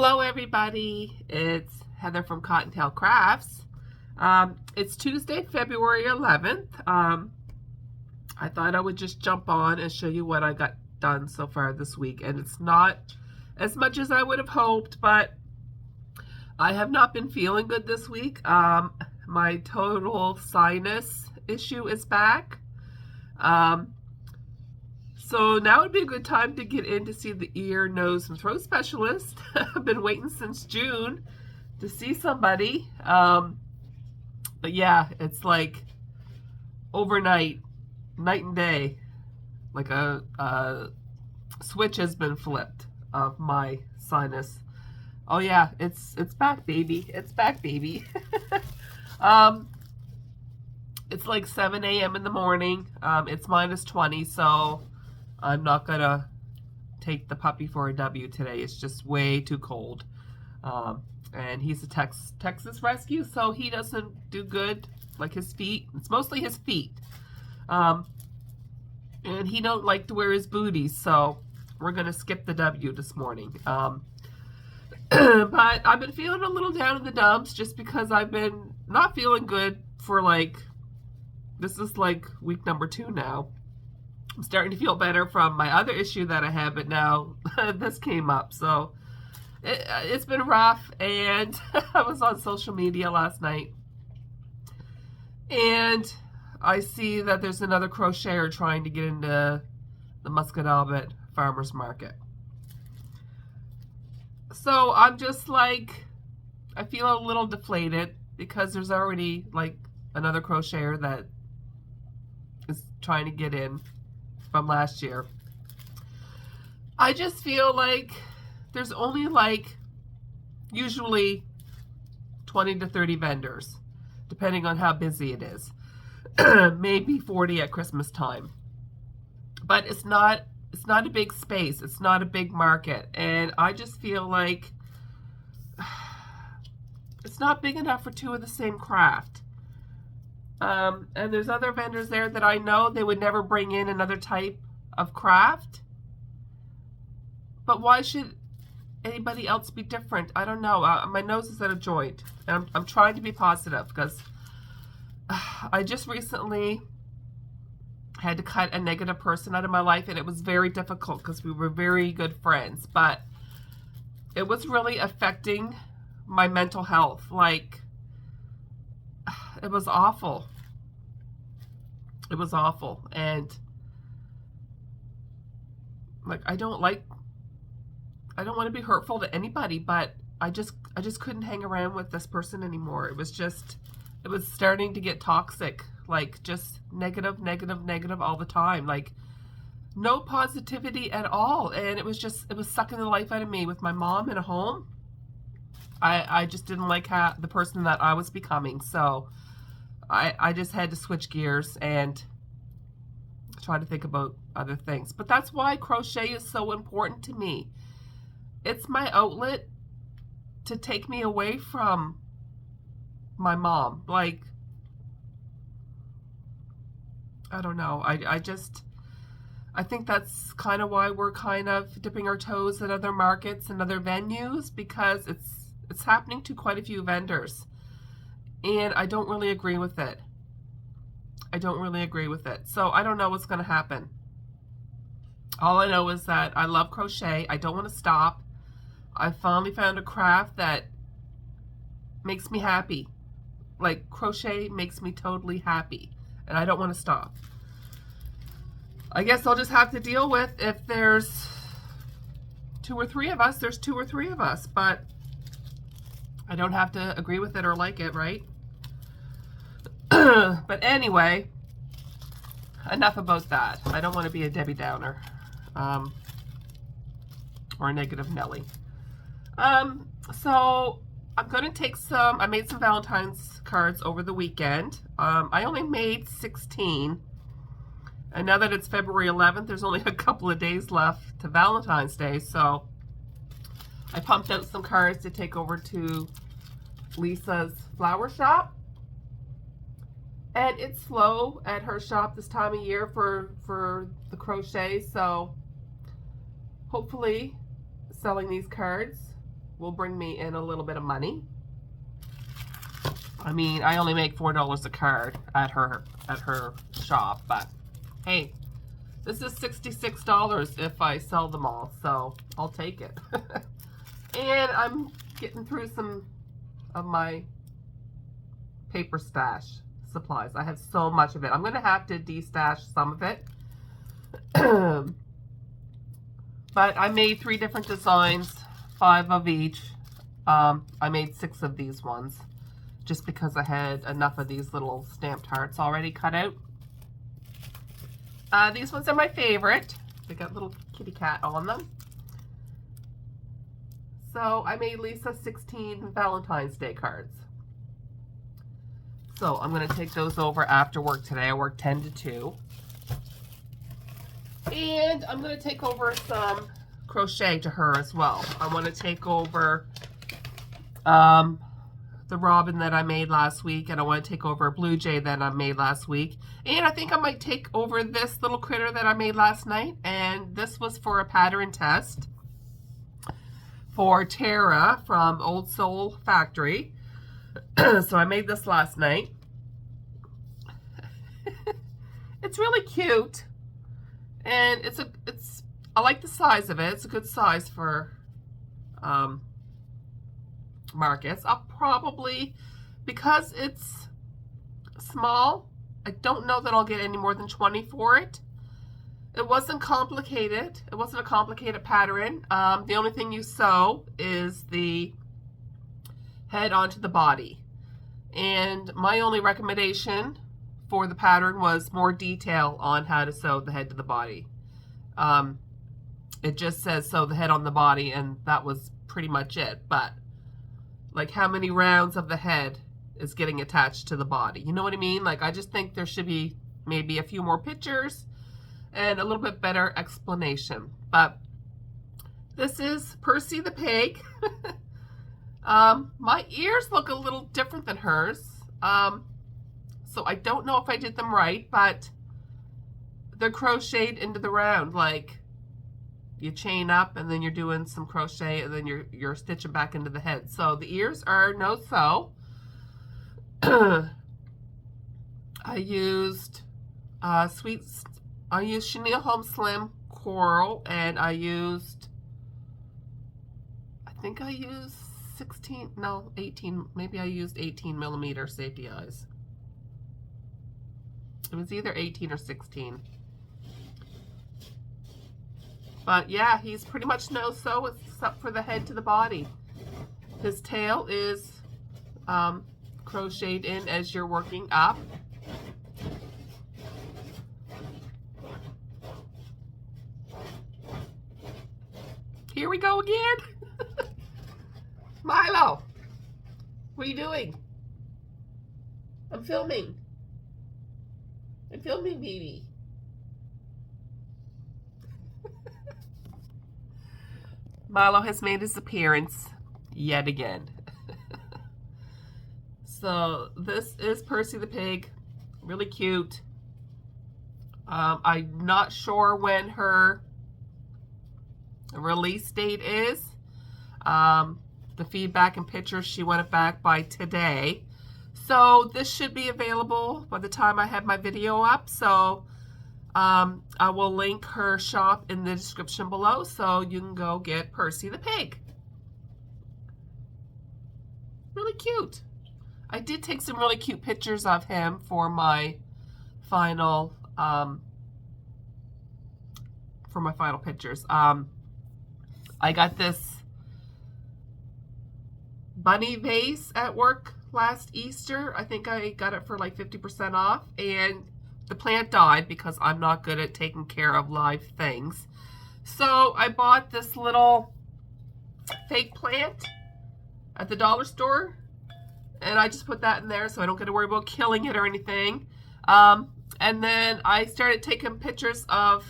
Hello everybody, it's Heather from Cottontail Crafts. It's Tuesday, February 11th. I thought I would just jump on and show you what I got done so far this week. And it's not as much as I would have hoped, but I have not been feeling good this week. My total sinus issue is back. So now would be a good time to get in to see the ear, nose, and throat specialist. I've been waiting since June to see somebody. But yeah, it's like overnight, night and day. Like a switch has been flipped of my sinus. Oh yeah, it's back, baby. It's back, baby. It's like 7 a.m. in the morning. It's -20, so I'm not gonna take the puppy for a W today. It's just way too cold. And he's a Texas rescue, so he doesn't do good. Like his feet, it's mostly his feet. And he don't like to wear his booties, so we're gonna skip the W this morning. But I've been feeling a little down in the dumps just because I've been not feeling good for this is like week number 2 now. I'm starting to feel better from my other issue that I had, but now this came up. So it's been rough, and I was on social media last night, and I see that there's another crocheter trying to get into the Muscatobit Farmers Market. So I'm just like, I feel a little deflated because there's already like another crocheter that is trying to get in from last year. I just feel like there's only usually 20 to 30 vendors, depending on how busy it is. Maybe 40 at Christmas time. But it's not a big space. It's not a big market. And I just feel like it's not big enough for 2 of the same craft. And there's other vendors there that I know they would never bring in another type of craft. But why should anybody else be different? I don't know. My nose is at a joint. And I'm trying to be positive because I just recently had to cut a negative person out of my life, and it was very difficult because we were very good friends. But it was really affecting my mental health. It was awful. It was awful. And I don't want to be hurtful to anybody, but I just couldn't hang around with this person anymore. It was starting to get toxic. Just negative all the time. No positivity at all. And it was sucking the life out of me with my mom in a home. I just didn't like the person that I was becoming. So I just had to switch gears and try to think about other things. But that's why crochet is so important to me. It's my outlet to take me away from my mom. I don't know. I think that's kind of why we're kind of dipping our toes at other markets and other venues, because it's happening to quite a few vendors. And I don't really agree with it. So I don't know what's going to happen. All I know is that I love crochet. I don't want to stop. I finally found a craft that makes me happy. Crochet makes me totally happy. And I don't want to stop. I guess I'll just have to deal with, if there's 2 or 3 of us, there's 2 or 3 of us. But I don't have to agree with it or like it, right? But anyway, enough about that. I don't want to be a Debbie Downer or a negative Nelly. So I'm going to take I made some Valentine's cards over the weekend. I only made 16. And now that it's February 11th, there's only a couple of days left to Valentine's Day. So I pumped out some cards to take over to Lisa's flower shop. And it's slow at her shop this time of year for the crochet, so hopefully selling these cards will bring me in a little bit of money. I mean, I only make $4 a card at her shop, but hey, this is $66 if I sell them all, so I'll take it. And I'm getting through some of my paper stash supplies. I have so much of it. I'm going to have to de-stash some of it. But I made 3 different designs, 5 of each. I made 6 of these ones just because I had enough of these little stamped hearts already cut out. These ones are my favorite. They got little kitty cat on them. So I made Lisa 16 Valentine's Day cards. So I'm going to take those over after work today. I work 10 to 2. And I'm going to take over some crochet to her as well. I want to take over the robin that I made last week, and I want to take over a blue jay that I made last week. And I think I might take over this little critter that I made last night, and this was for a pattern test for Tara from Old Soul Factory. So I made this last night. It's really cute, and I like the size of it. It's a good size for markets. I'll probably, because it's small, I don't know that I'll get any more than 20 for it. It wasn't complicated. It wasn't a complicated pattern. The only thing you sew is the head onto the body. And my only recommendation for the pattern was more detail on how to sew the head to the body. It just says sew the head on the body, and that was pretty much it. But like, how many rounds of the head is getting attached to the body? You know what I mean? Like, I just think there should be maybe a few more pictures and a little bit better explanation. But this is Percy the Pig. My ears look a little different than hers. So I don't know if I did them right, but they're crocheted into the round. Like, you chain up and then you're doing some crochet and then you're stitching back into the head. So the ears are no sew. I used Chenille Home Slim Coral, and I think I used 18, maybe I used 18 millimeter safety eyes. It was either 18 or 16. But yeah, he's pretty much no sew except for the head to the body. His tail is crocheted in as you're working up. Here we go again. Milo, what are you doing? I'm filming. I'm filming, baby. Milo has made his appearance yet again. So this is Percy the Pig. Really cute. I'm not sure when her release date is. The feedback and pictures, she want it back by today. So this should be available by the time I have my video up. So I will link her shop in the description below, so you can go get Percy the Pig. Really cute. I did take some really cute pictures of him for my final pictures. I got this bunny vase at work last Easter. I think I got it for like 50% off, and the plant died because I'm not good at taking care of live things. So I bought this little fake plant at the dollar store, and I just put that in there so I don't get to worry about killing it or anything. And then I started taking pictures of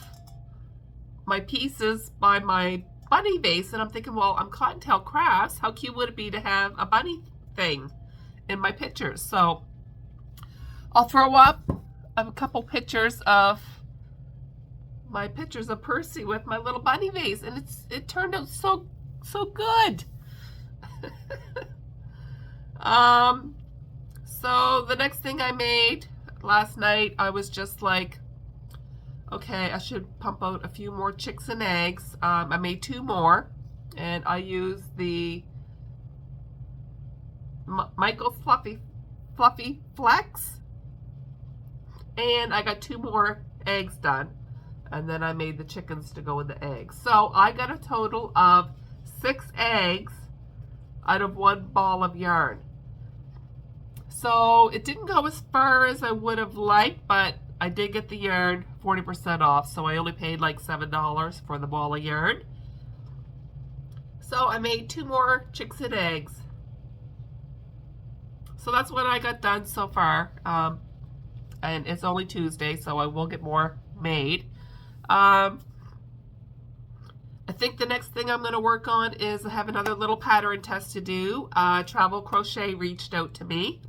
my pieces by my bunny vase, and I'm thinking, well, I'm Cottontail Crafts. How cute would it be to have a bunny thing in my pictures? So I'll throw up a couple pictures of my pictures of Percy with my little bunny vase, and it turned out so good. So the next thing I made last night, I was just like, okay, I should pump out a few more chicks and eggs. I made 2 more, and I used the Michael's Fluffy Flex, and I got 2 more eggs done, and then I made the chickens to go with the eggs. So I got a total of 6 eggs out of 1 ball of yarn. So it didn't go as far as I would have liked, but I did get the yarn 40% off, so I only paid like $7 for the ball of yarn. So I made 2 more chicks and eggs. So that's what I got done so far. And it's only Tuesday, so I will get more made. I think the next thing I'm going to work on is I have another little pattern test to do. Travel Crochet reached out to me,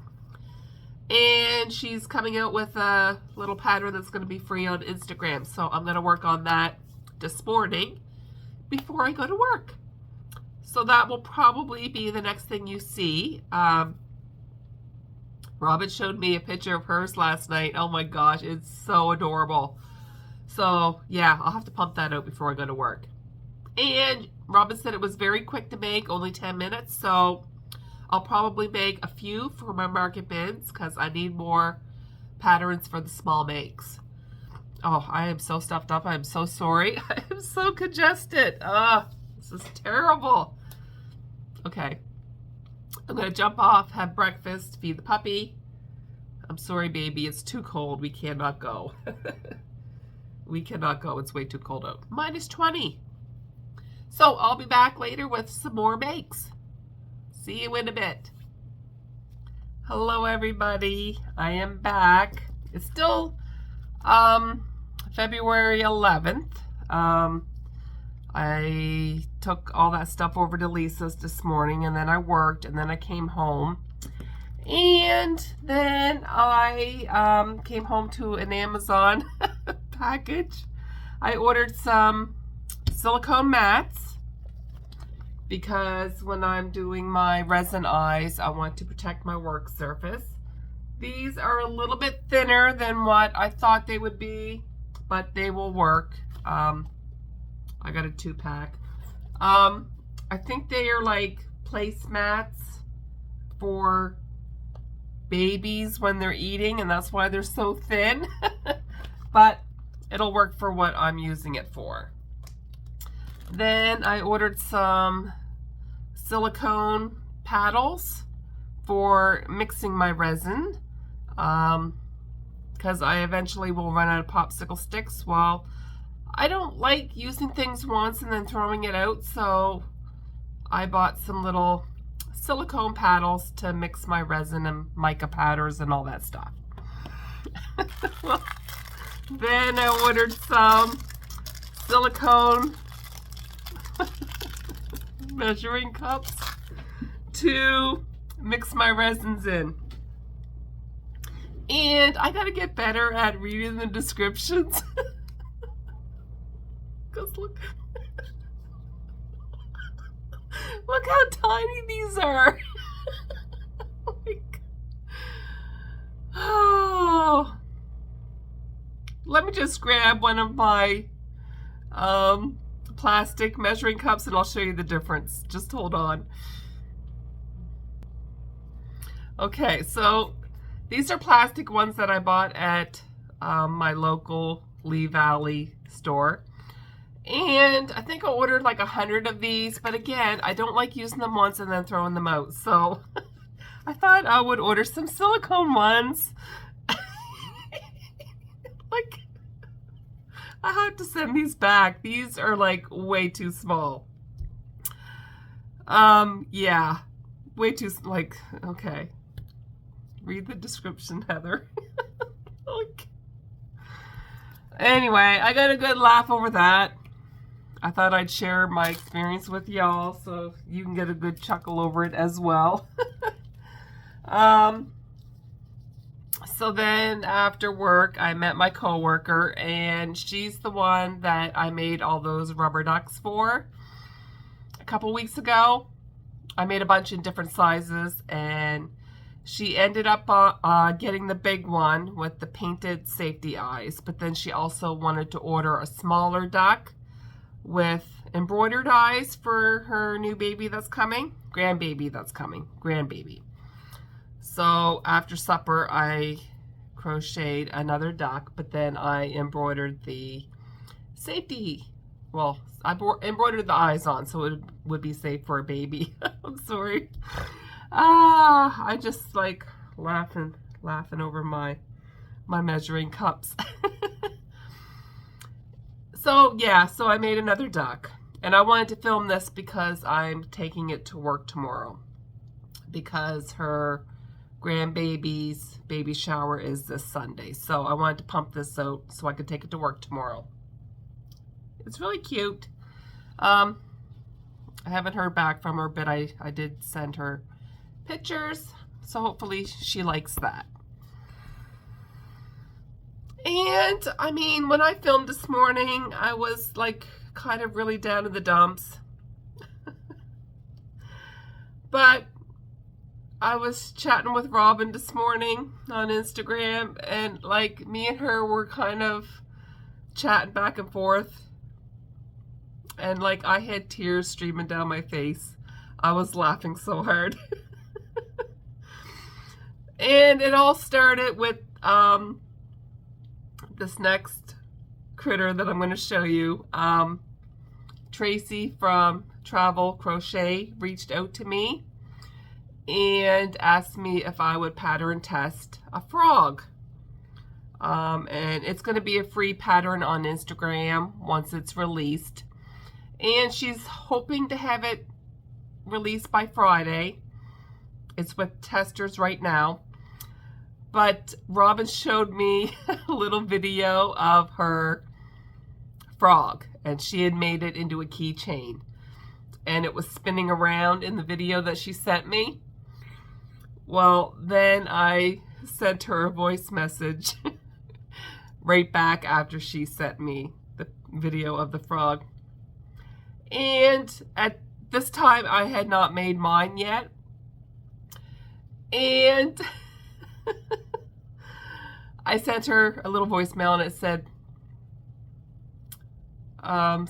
and she's coming out with a little pattern that's going to be free on Instagram. So I'm going to work on that this morning before I go to work. So that will probably be the next thing you see. Robin showed me a picture of hers last night. Oh my gosh, it's so adorable. So yeah, I'll have to pump that out before I go to work. And Robin said it was very quick to make, only 10 minutes. So I'll probably make a few for my market bins because I need more patterns for the small makes. Oh, I am so stuffed up. I'm so sorry. I am so congested. This is terrible. Okay. I'm going to jump off, have breakfast, feed the puppy. I'm sorry, baby. It's too cold. We cannot go. We cannot go. It's way too cold out. -20. So I'll be back later with some more makes. See you in a bit. Hello, everybody. I am back. It's still February 11th. I took all that stuff over to Lisa's this morning, and then I worked, and then I came home. And then I came home to an Amazon package. I ordered some silicone mats because when I'm doing my resin eyes, I want to protect my work surface. These are a little bit thinner than what I thought they would be, but they will work. I got a 2-pack. I think they are like placemats for babies when they're eating, and that's why they're so thin. But it'll work for what I'm using it for. Then I ordered some silicone paddles for mixing my resin, because I eventually will run out of popsicle sticks. Well, I don't like using things once and then throwing it out, so I bought some little silicone paddles to mix my resin and mica powders and all that stuff. Then I ordered some silicone measuring cups to mix my resins in. And I gotta get better at reading the descriptions. Because look, look how tiny these are. Like, oh, let me just grab one of my plastic measuring cups and I'll show you the difference. Just hold on. Okay, so these are plastic ones that I bought at my local Lee Valley store. And I think I ordered like 100 of these, but again, I don't like using them once and then throwing them out. So I thought I would order some silicone ones. Like, I have to send these back. These are like way too small. Yeah, way too, like, okay. Read the description, Heather. Like, anyway, I got a good laugh over that. I thought I'd share my experience with y'all so you can get a good chuckle over it as well. So then after work, I met my coworker, and she's the one that I made all those rubber ducks for a couple weeks ago. I made a bunch in different sizes, and she ended up getting the big one with the painted safety eyes, but then she also wanted to order a smaller duck with embroidered eyes for her new baby that's coming, grandbaby that's coming, grandbaby. So after supper, I crocheted another duck, but then I embroidered the safety, well, I embroidered the eyes on so it would be safe for a baby. I'm sorry. I just like laughing over my measuring cups. So yeah, so I made another duck, and I wanted to film this because I'm taking it to work tomorrow because her grandbaby's baby shower is this Sunday. So I wanted to pump this out so I could take it to work tomorrow. It's really cute. I haven't heard back from her, but I did send her pictures, so hopefully she likes that. And I mean, when I filmed this morning, I was like kind of really down in the dumps. But I was chatting with Robin this morning on Instagram, and like me and her were kind of chatting back and forth. And like I had tears streaming down my face. I was laughing so hard. And it all started with this next critter that I'm going to show you. Tracy from Travel Crochet reached out to me and asked me if I would pattern test a frog. And it's going to be a free pattern on Instagram once it's released. And she's hoping to have it released by Friday. It's with testers right now. But Robin showed me a little video of her frog, and she had made it into a keychain. And it was spinning around in the video that she sent me. Well, then I sent her a voice message right back after she sent me the video of the frog. And at this time, I had not made mine yet. And I sent her a little voicemail, and it said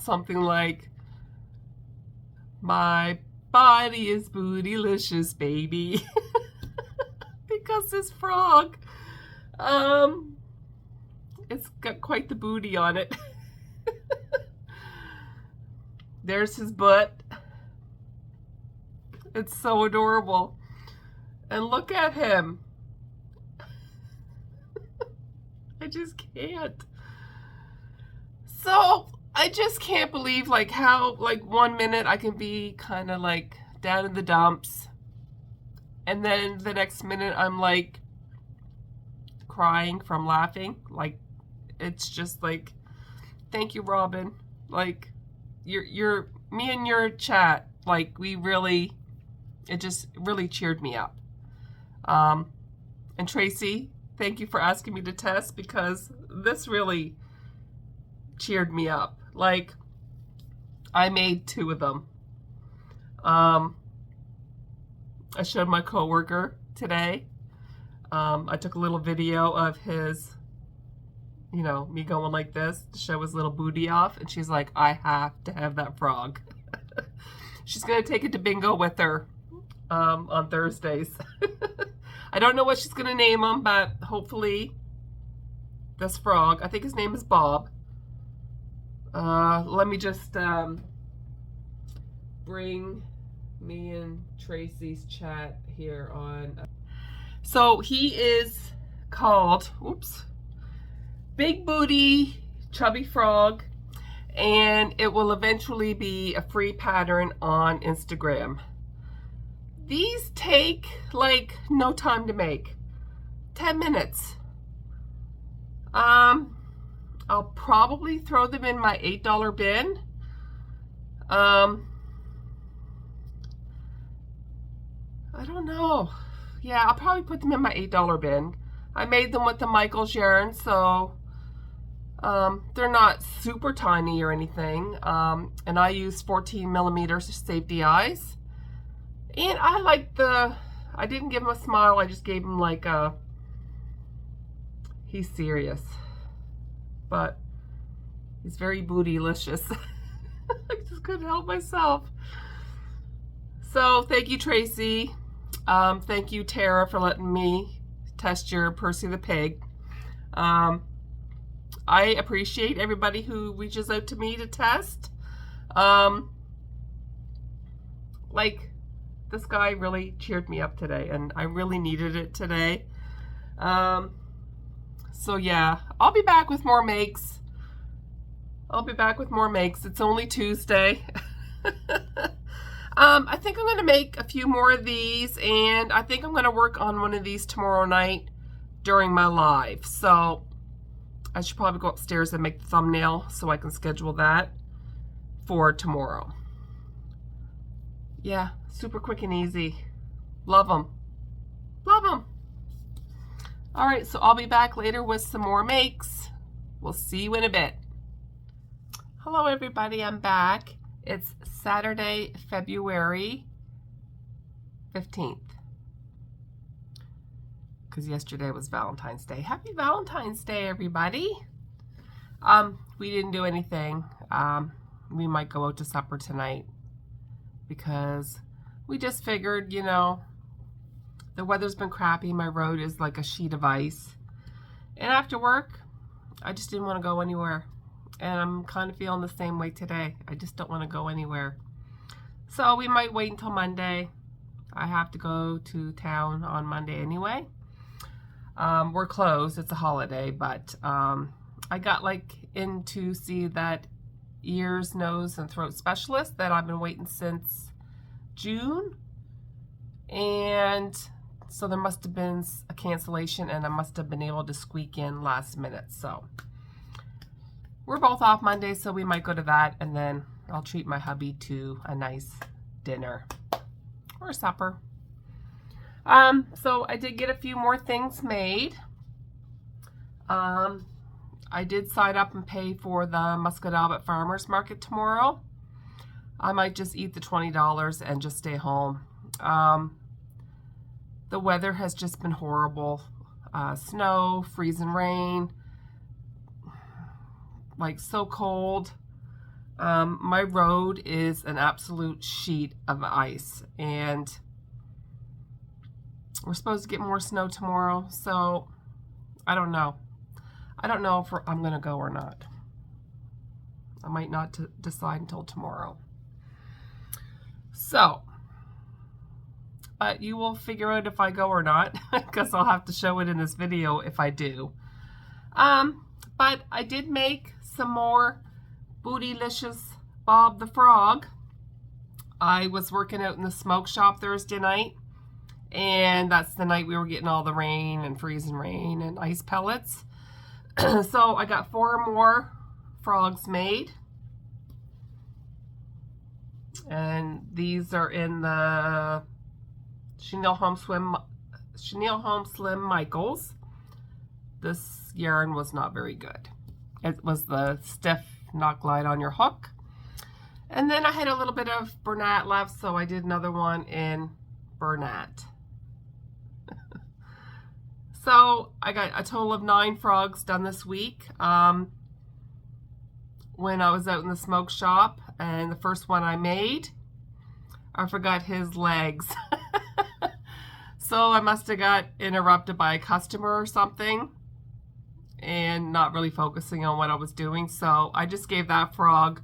something like, "My body is bootylicious, baby." Because this frog, it's got quite the booty on it. There's his butt. It's so adorable. And look at him. I just can't. So I just can't believe like how like 1 minute I can be kind of like down in the dumps, and then the next minute I'm like crying from laughing. Like it's just like, thank you, Robin. Like you're me and your chat, like we really, it just really cheered me up. And Tracy, thank you for asking me to test, because this really cheered me up. Like, I made 2 of them. I showed my coworker today. I took a little video of his, you know, me going like this to show his little booty off, and she's like, I have to have that frog. She's gonna take it to bingo with her on Thursdays. I don't know what she's gonna name him, but hopefully this frog, I think his name is Bob. Let me just bring me and Tracy's chat here on. So he is called, oops, Big Booty Chubby Frog, and it will eventually be a free pattern on Instagram. These take like no time to make. 10 minutes. I'll probably throw them in my $8 bin. I don't know. Yeah, I'll probably put them in my $8 bin. I made them with the Michaels yarn, so they're not super tiny or anything. And I use 14mm safety eyes. And I like I didn't give him a smile, I just gave him like a, he's serious. But he's very bootylicious. I just couldn't help myself. So thank you, Tracy. Thank you, Tara, for letting me test your Percy the Pig. I appreciate everybody who reaches out to me to test. Like, this guy really cheered me up today, and I really needed it today. So yeah, I'll be back with more makes. It's only Tuesday. I think I'm going to make a few more of these, and I think I'm going to work on one of these tomorrow night during my live. So I should probably go upstairs and make the thumbnail so I can schedule that for tomorrow. Yeah, super quick and easy. Love them. Love them. All right, so I'll be back later with some more makes. We'll see you in a bit. Hello, everybody. I'm back. It's Saturday, February 15th. Because yesterday was Valentine's Day. Happy Valentine's Day, everybody. We didn't do anything. We might go out to supper tonight because we just figured, you know, the weather's been crappy. My road is like a sheet of ice. And after work, I just didn't want to go anywhere. And I'm kind of feeling the same way today. I just don't want to go anywhere. So we might wait until Monday. I have to go to town on Monday anyway. We're closed. It's a holiday, but I got like in to see that ears, nose, and throat specialist that I've been waiting since June. And so there must have been a cancellation, and I must have been able to squeak in last minute. So we're both off Monday, so we might go to that, and then I'll treat my hubby to a nice dinner or supper. So I did get a few more things made. I did sign up and pay for the Muscadab Farmers Market tomorrow. I might just eat the $20 and just stay home. The weather has just been horrible. Snow, freezing rain, like so cold. My road is an absolute sheet of ice, and we're supposed to get more snow tomorrow, so I don't know. I don't know if I'm going to go or not. I might not decide until tomorrow. So, but you will figure out if I go or not, because I'll have to show it in this video if I do. But I did make some more bootylicious Bob the Frog. I was working out in the smoke shop Thursday night, and that's the night we were getting all the rain and freezing rain and ice pellets. So I got 4 more frogs made, and these are in the Chenille Home Slim Michaels. This yarn was not very good. It was the stiff not glide on your hook. And then I had a little bit of Bernat left, so I did another one in Bernat. So I got a total of 9 frogs done this week. When I was out in the smoke shop, and the first one I made, I forgot his legs. So I must have got interrupted by a customer or something and not really focusing on what I was doing. So I just gave that frog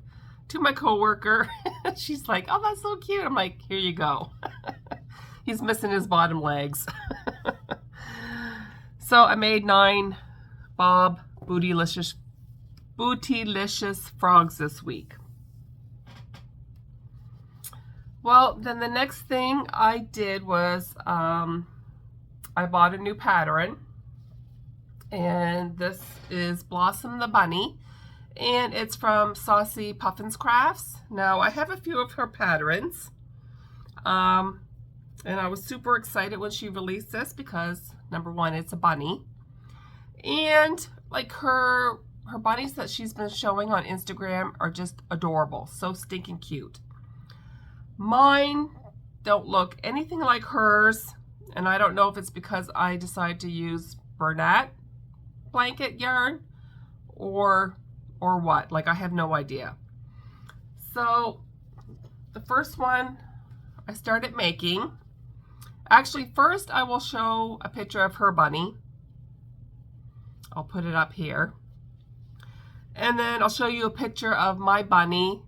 to my coworker. She's like, "Oh, that's so cute." I'm like, "Here you go." He's missing his bottom legs. So I made 9 Bob bootylicious frogs this week. Well, then the next thing I did was I bought a new pattern, and this is Blossom the Bunny, and it's from Saucy Puffins Crafts. Now I have a few of her patterns, and I was super excited when she released this because number one, it's a bunny, and like her bunnies that she's been showing on Instagram are just adorable, so stinking cute. Mine don't look anything like hers. And I don't know if it's because I decided to use Bernat blanket yarn or what. Like, I have no idea. So the first one I started making, actually first I will show a picture of her bunny. I'll put it up here. And then I'll show you a picture of my bunny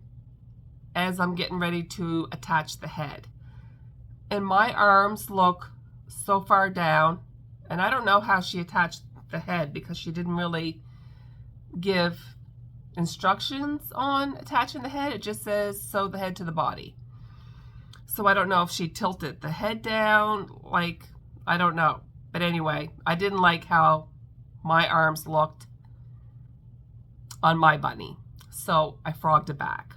as I'm getting ready to attach the head. And my arms look so far down, and I don't know how she attached the head because she didn't really give instructions on attaching the head. It just says sew the head to the body. So I don't know if she tilted the head down, like, I don't know. But anyway, I didn't like how my arms looked on my bunny. So I frogged it back.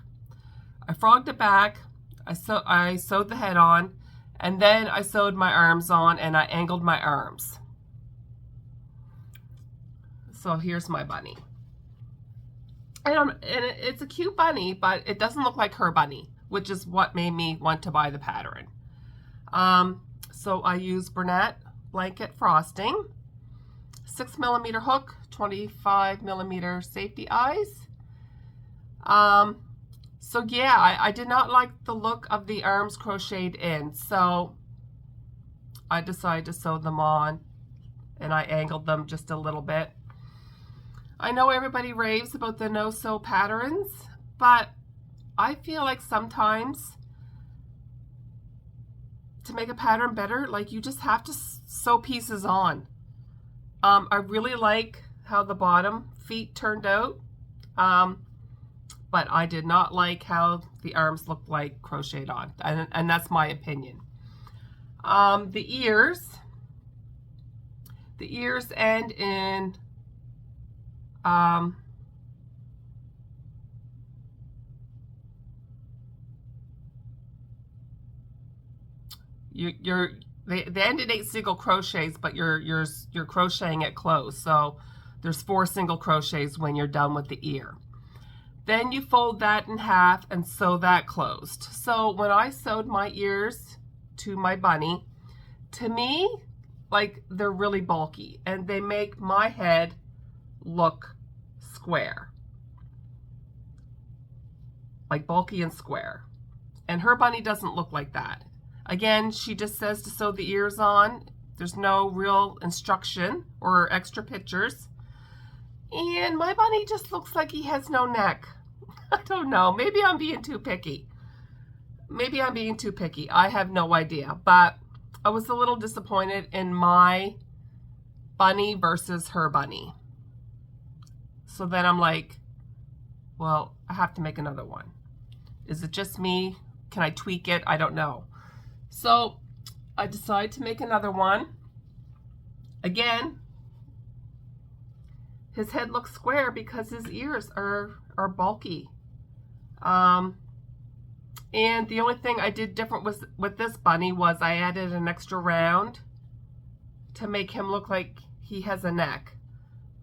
I sewed the head on, and then I sewed my arms on, and I angled my arms. So here's my bunny. And it's a cute bunny, but it doesn't look like her bunny, which is what made me want to buy the pattern. So I use Bernat blanket frosting, 6mm hook, 25mm safety eyes. So yeah, I did not like the look of the arms crocheted in, so I decided to sew them on, and I angled them just a little bit. I know everybody raves about the no-sew patterns, but I feel like sometimes to make a pattern better, like, you just have to sew pieces on. I really like how the bottom feet turned out, but I did not like how the arms looked like crocheted on, and that's my opinion. The ears end in they end in 8 single crochets, but you're crocheting it closed. So there's 4 single crochets when you're done with the ear. Then you fold that in half and sew that closed. So when I sewed my ears to my bunny, to me, like, they're really bulky, and they make my head look square, like bulky and square. And her bunny doesn't look like that. Again, she just says to sew the ears on. There's no real instruction or extra pictures. And my bunny just looks like he has no neck. I don't know. Maybe I'm being too picky. I have no idea. But I was a little disappointed in my bunny versus her bunny. So then I'm like, well, I have to make another one. Is it just me? Can I tweak it? I don't know. So I decided to make another one. Again, his head looks square because his ears are bulky. And the only thing I did different with this bunny was I added an extra round to make him look like he has a neck.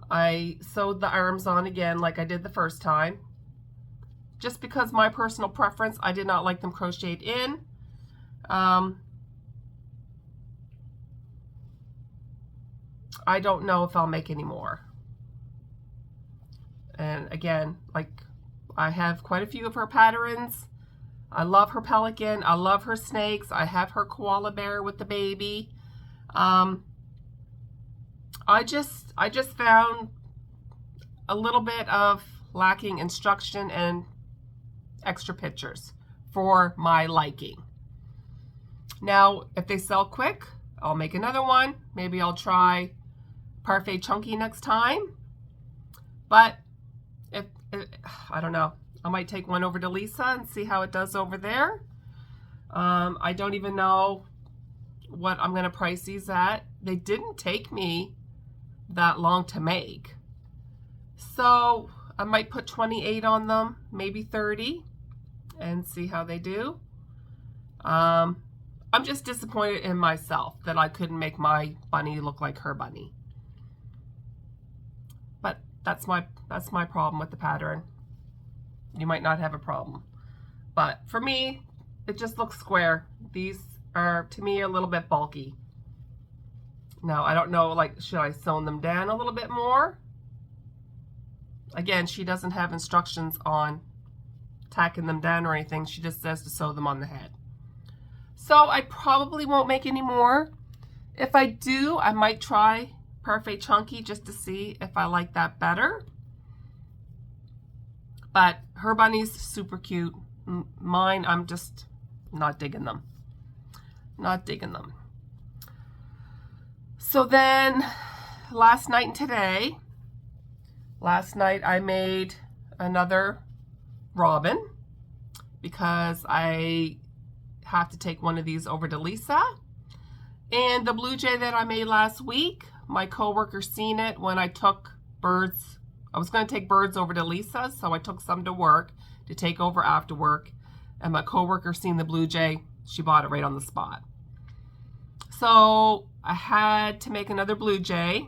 I sewed the arms on again like I did the first time. Just because my personal preference, I did not like them crocheted in. I don't know if I'll make any more. And again, like, I have quite a few of her patterns. I love her pelican. I love her snakes. I have her koala bear with the baby. I just found a little bit of lacking instruction and extra pictures for my liking. Now, if they sell quick, I'll make another one. Maybe I'll try Parfait Chunky next time. But if I don't know, I might take one over to Lisa and see how it does over there. I don't even know what I'm going to price these at. They didn't take me that long to make. So I might put 28 on them, maybe 30, and see how they do. I'm just disappointed in myself that I couldn't make my bunny look like her bunny. But that's my problem with the pattern. You might not have a problem. But for me, it just looks square. These are, to me, a little bit bulky. Now, I don't know, like, should I sew them down a little bit more? Again, she doesn't have instructions on tacking them down or anything. She just says to sew them on the head. So I probably won't make any more. If I do, I might try Perfect Chunky just to see if I like that better. But her bunny's super cute. Mine, I'm just not digging them. Not digging them. So then, last night and today, last night I made another robin because I have to take one of these over to Lisa. And the blue jay that I made last week, my coworker seen it when I took birds. I was going to take birds over to Lisa, so I took some to work to take over after work. And my coworker seen the blue jay. She bought it right on the spot. So I had to make another blue jay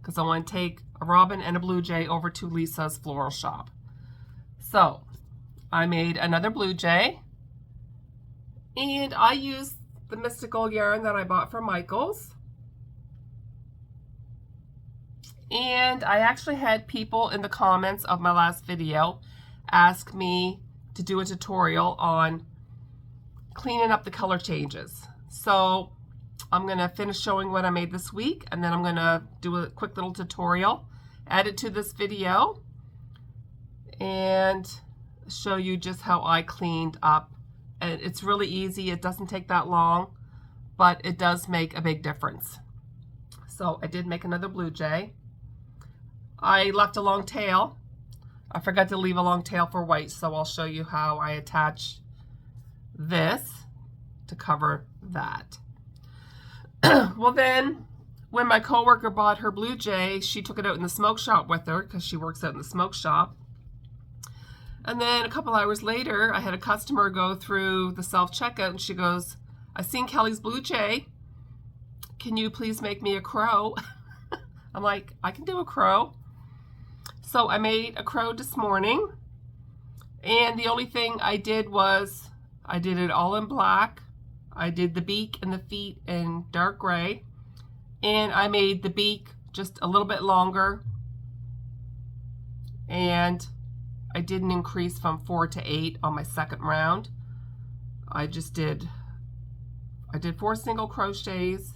because I want to take a robin and a blue jay over to Lisa's floral shop. So I made another blue jay, and I used the mystical yarn that I bought from Michael's. And I actually had people in the comments of my last video ask me to do a tutorial on cleaning up the color changes. So I'm going to finish showing what I made this week, and then I'm going to do a quick little tutorial, add it to this video, and show you just how I cleaned up. And it's really easy. It doesn't take that long, but it does make a big difference. So I did make another blue jay. I left a long tail. I forgot to leave a long tail for white, so I'll show you how I attach this to cover that. Well then, when my coworker bought her blue jay, she took it out in the smoke shop with her because she works out in the smoke shop. And then a couple hours later, I had a customer go through the self-checkout and she goes, "I seen Kelly's blue jay. Can you please make me a crow?" I'm like, I can do a crow. So I made a crow this morning. And the only thing I did was, I did it all in black. I did the beak and the feet in dark gray. And I made the beak just a little bit longer. And I didn't increase from 4 to 8 on my second round. I did 4 single crochets.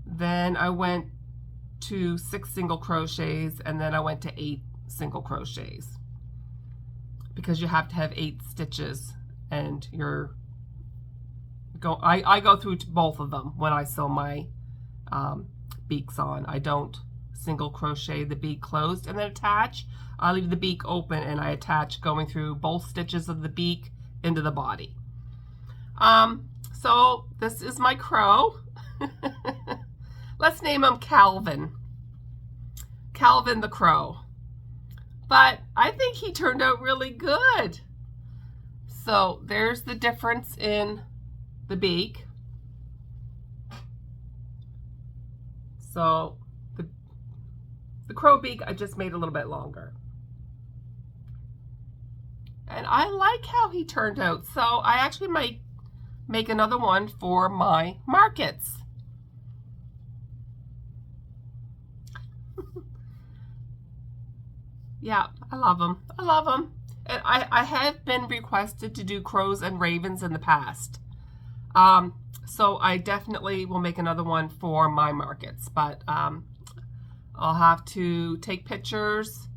Then I went to 6 single crochets, and then I went to 8 single crochets. Because you have to have 8 stitches, and I go through both of them when I sew my beaks on. I don't single crochet the beak closed and then attach. I leave the beak open and I attach going through both stitches of the beak into the body. So this is my crow. Let's name him Calvin. Calvin the crow. But I think he turned out really good. So there's the difference in the beak. So the crow beak I just made a little bit longer. And I like how he turned out. So I actually might make another one for my markets. Yeah, I love them. I love them. And I have been requested to do crows and ravens in the past. So I definitely will make another one for my markets. But I'll have to take pictures,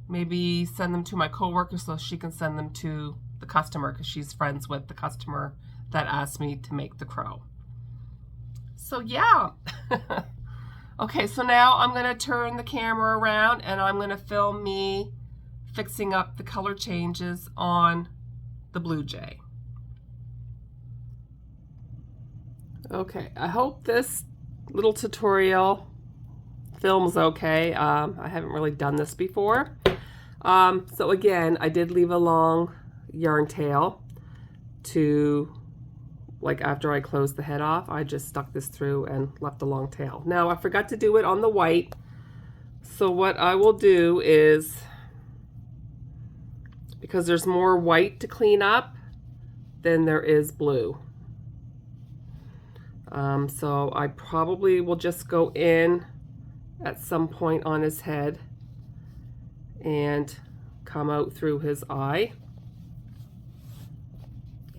maybe send them to my coworker so she can send them to the customer because she's friends with the customer that asked me to make the crow. So yeah. Okay, so now I'm going to turn the camera around and I'm going to film me fixing up the color changes on the blue jay. Okay, I hope this little tutorial film's okay. I haven't really done this before. So again, I did leave a long yarn tail to, like after I closed the head off, I just stuck this through and left a long tail. Now I forgot to do it on the white. So what I will do is, because there's more white to clean up than there is blue. So I probably will just go in at some point on his head and come out through his eye.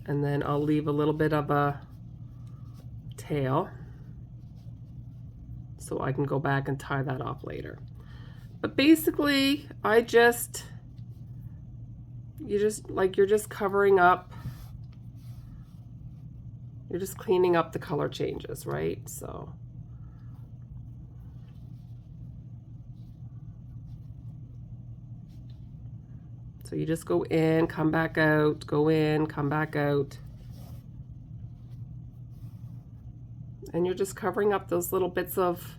And then I'll leave a little bit of a tail so I can go back and tie that off later. But basically, you're just covering up, you're just cleaning up the color changes, right? So you just go in, come back out, go in, come back out. And you're just covering up those little bits of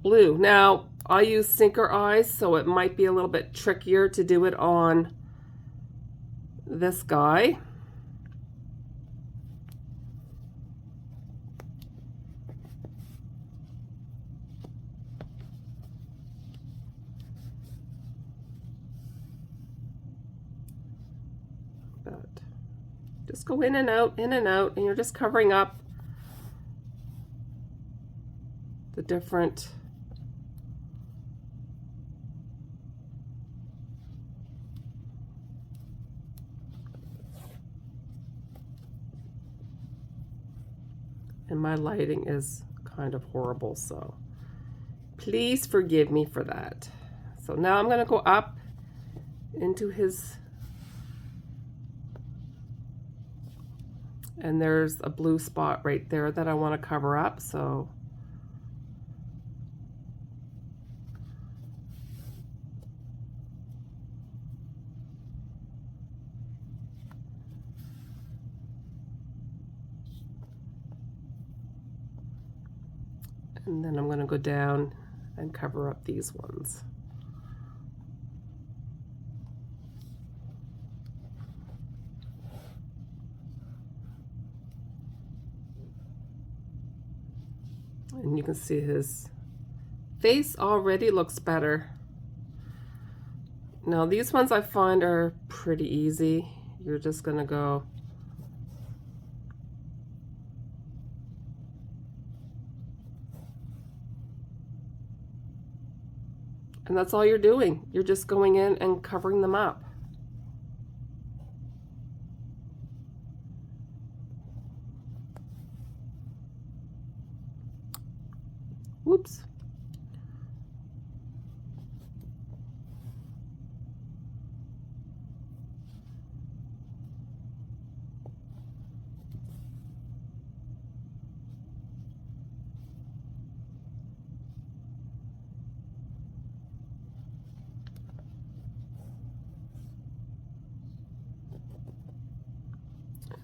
blue. Now, I use sinker eyes, so it might be a little bit trickier to do it on this guy. But just go in and out, and you're just covering up the different and my lighting is kind of horrible, so please forgive me for that. So now I'm going to go up into his, and there's a blue spot right there that I want to cover up, so and then I'm going to go down and cover up these ones. And you can see his face already looks better. Now these ones I find are pretty easy. You're just going to go and that's all you're doing. You're just going in and covering them up. Whoops.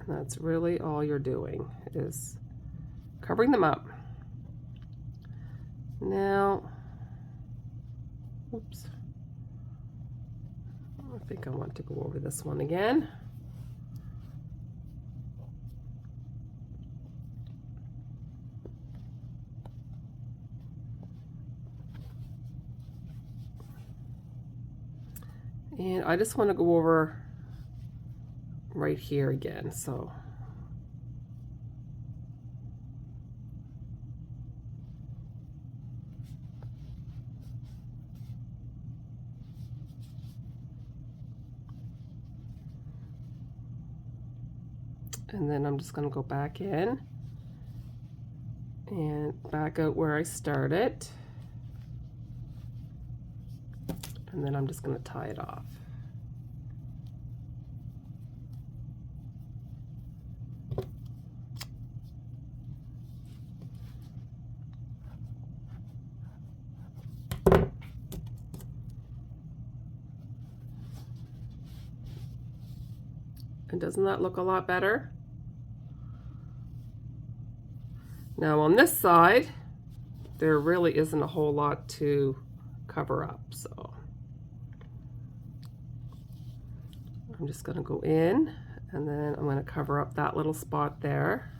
That's really all you're doing, is covering them up. Now, oops, I think I want to go over this one again. And I just want to go over right here again, so and then I'm just going to go back in and back out where I started, and then I'm just going to tie it off. And doesn't that look a lot better? Now on this side, there really isn't a whole lot to cover up, so I'm just going to go in, and then I'm going to cover up that little spot there.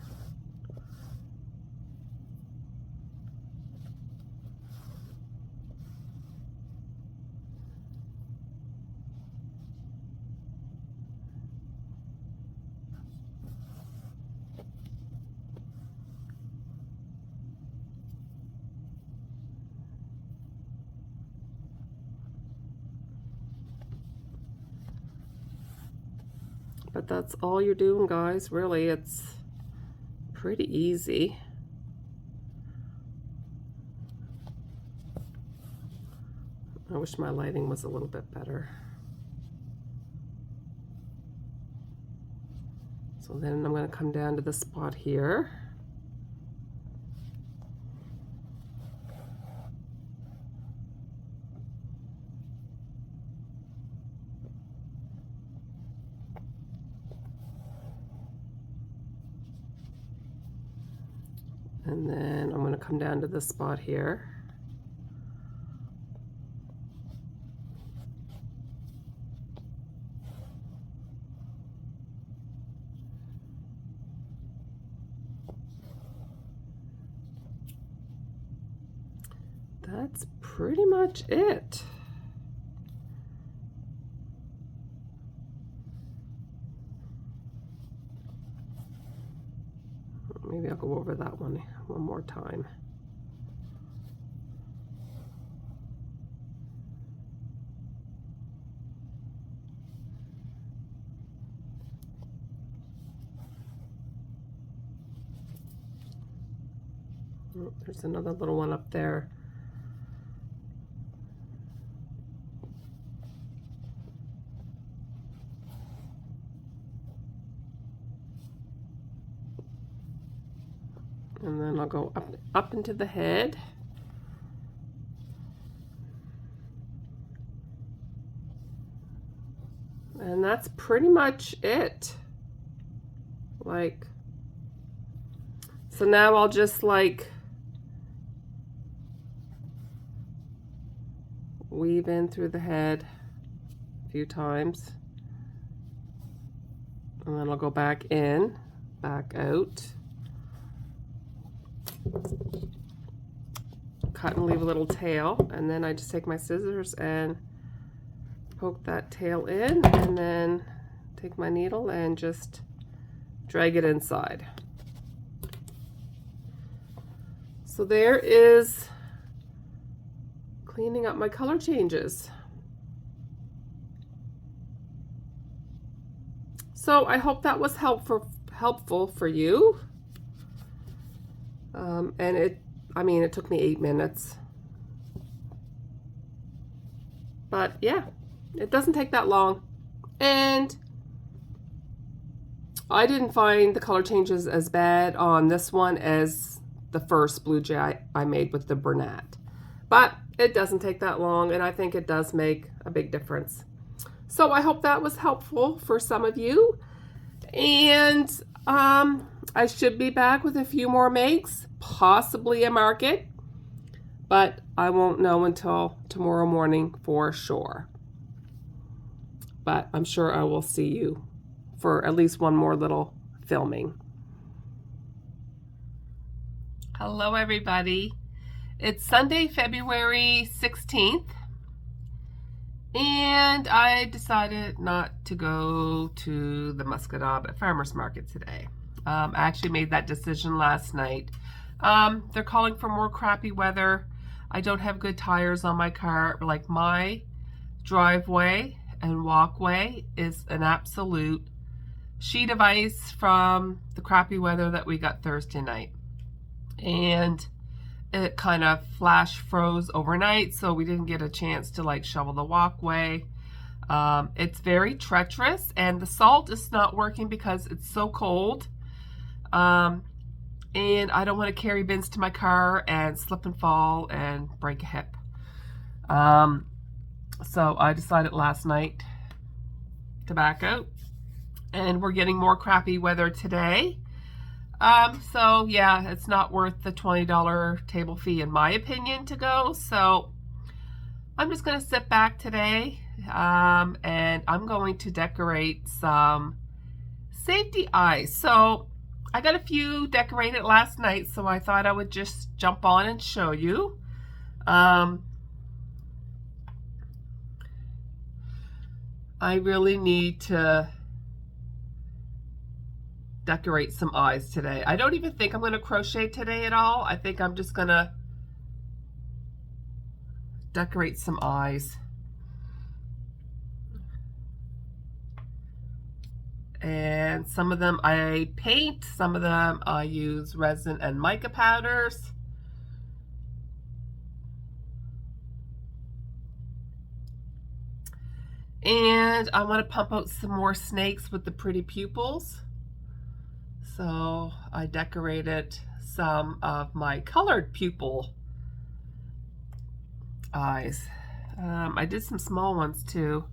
But that's all you're doing, guys. Really, it's pretty easy. I wish my lighting was a little bit better. So then I'm going to come down to the spot here. And then I'm going to come down to this spot here. That's pretty much it. Maybe I'll go over that one more time. Oh, there's another little one up there. And then I'll go up into the head. And that's pretty much it. Like, so now I'll just like weave in through the head a few times. And then I'll go back in, back out. Cut and leave a little tail, and then I just take my scissors and poke that tail in, and then take my needle and just drag it inside. So there is cleaning up my color changes. So I hope that was helpful for you. And it took me 8 minutes. But yeah, it doesn't take that long. And I didn't find the color changes as bad on this one as the first blue jay I made with the Bernat. But it doesn't take that long, and I think it does make a big difference. So I hope that was helpful for some of you. And I should be back with a few more makes, possibly a market, but I won't know until tomorrow morning for sure. But I'm sure I will see you for at least one more little filming. Hello, everybody. It's Sunday, February 16th, and I decided not to go to the Muscadab at Farmers Market today. I actually made that decision last night. They're calling for more crappy weather. I don't have good tires on my car. Like, my driveway and walkway is an absolute sheet of ice from the crappy weather that we got Thursday night. And it kind of flash froze overnight, so we didn't get a chance to like shovel the walkway. It's very treacherous, and the salt is not working because it's so cold. And I don't want to carry bins to my car and slip and fall and break a hip. So I decided last night to back out, and we're getting more crappy weather today. So yeah, it's not worth the $20 table fee in my opinion to go. So I'm just going to sit back today, and I'm going to decorate some safety eyes. So I got a few decorated last night, so I thought I would just jump on and show you. I really need to decorate some eyes today. I don't even think I'm going to crochet today at all. I think I'm just going to decorate some eyes. And some of them I paint, some of them I use resin and mica powders. And I want to pump out some more snakes with the pretty pupils. So I decorated some of my colored pupil eyes. I did some small ones too.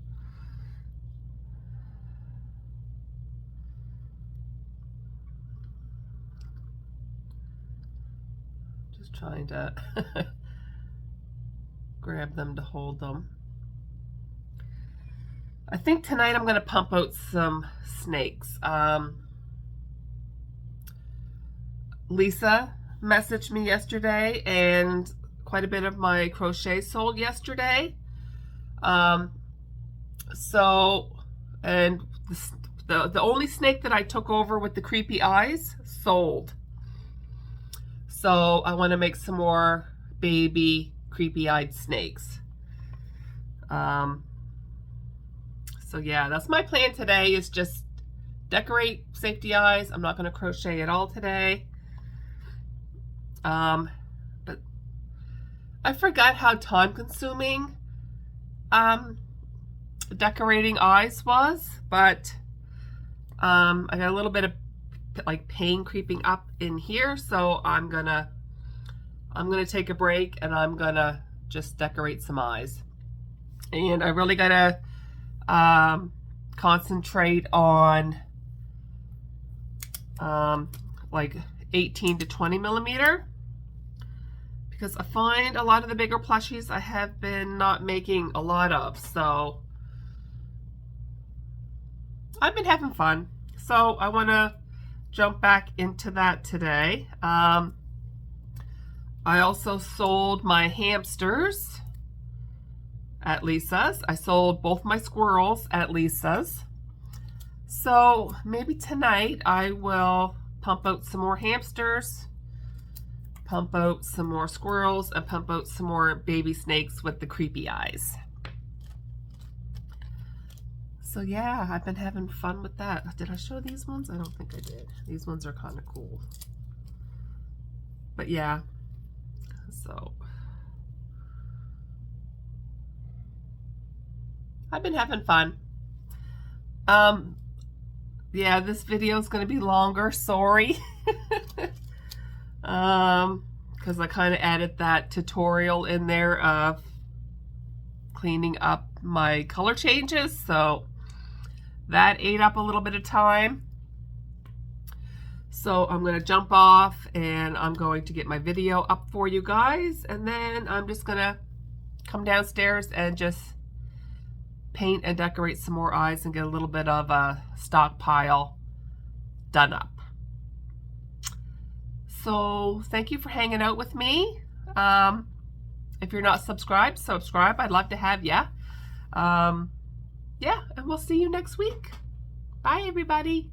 Just trying to grab them to hold them. I think tonight I'm going to pump out some snakes. Lisa messaged me yesterday, and quite a bit of my crochet sold yesterday. And the only snake that I took over with the creepy eyes sold. So I want to make some more baby creepy-eyed snakes. So yeah, that's my plan today, is just decorate safety eyes. I'm not going to crochet at all today. But I forgot how time-consuming decorating eyes was, but I got a little bit of like pain creeping up in here, so I'm gonna take a break and I'm gonna just decorate some eyes. And I really gotta concentrate on like 18 to 20 millimeter, because I find a lot of the bigger plushies I have been not making a lot of, so I've been having fun. So I want to jump back into that today. I also sold my hamsters at Lisa's. I sold both my squirrels at Lisa's. So maybe tonight I will pump out some more hamsters, pump out some more squirrels, and pump out some more baby snakes with the creepy eyes. So yeah, I've been having fun with that. Did I show these ones? I don't think I did. These ones are kind of cool. But yeah, so I've been having fun. Yeah, this video is going to be longer, sorry. Because I kind of added that tutorial in there of cleaning up my color changes, so that ate up a little bit of time. So I'm going to jump off and I'm going to get my video up for you guys, and then I'm just going to come downstairs and just paint and decorate some more eyes and get a little bit of a stockpile done up. So thank you for hanging out with me. If you're not subscribed, subscribe. I'd love to have ya. Yeah, and we'll see you next week. Bye, everybody.